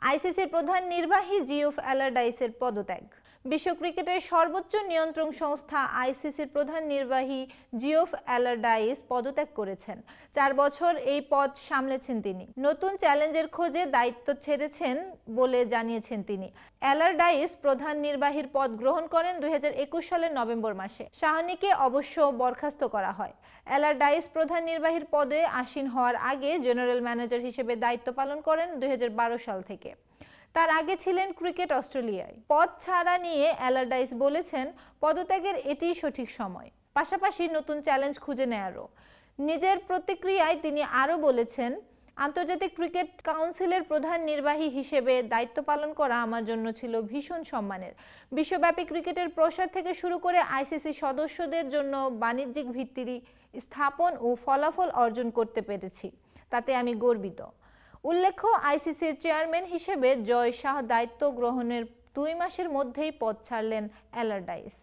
আইসিসির প্রধান নির্বাহী জিওফ অ্যালারডাইসের পদত্যাগ। বিশ্ব ক্রিকেটের সর্বোচ্চ নিয়ন্ত্রণ সংস্থা আইসিসির প্রধান নির্বাহী জিওফ অ্যালারডাইস পদত্যাগ করেছেন। ৪ বছর এই পদ সামলেছেন তিনি। নতুন চ্যালেঞ্জের খোঁজে দায়িত্ব ছেড়েছেন বলে জানিয়েছেন তিনি। অ্যালারডাইস প্রধান নির্বাহীর পদ গ্রহণ করেন ২০২১ সালের নভেম্বর মাসে। সাহানিকে অবশ্য বরখাস্ত করা হয়। অ্যালারডাইস প্রধান নির্বাহীর পদে আসীন হওয়ার আগে জেনারেল ম্যানেজার হিসেবে দায়িত্ব পালন করেন ২০১২ সাল থেকে। তার আগে ছিলেন ক্রিকেট অস্ট্রেলিয়ায়। পদ ছাড়া নিয়ে অ্যালারডাইস বলেছেন, পদত্যাগের এটিই সঠিক সময়, পাশাপাশি নতুন চ্যালেঞ্জ খুঁজে নেয়ারও। নিজের প্রতিক্রিয়ায় তিনি আরও বলেছেন, আন্তর্জাতিক ক্রিকেট কাউন্সিলের প্রধান নির্বাহী হিসেবে দায়িত্ব পালন করা আমার জন্য ছিল ভীষণ সম্মানের। বিশ্বব্যাপী ক্রিকেটের প্রসার থেকে শুরু করে আইসিসি সদস্যদের জন্য বাণিজ্যিক ভিত্তি স্থাপন ও ফলাফল অর্জন করতে পেরেছি, তাতে আমি গর্বিত। উল্লেখ্য, আইসিসির চেয়ারম্যান হিসেবে জয় শাহ দায়িত্ব গ্রহণের 2 মাসের মধ্যেই পদ ছাড়লেন অ্যালারডাইস।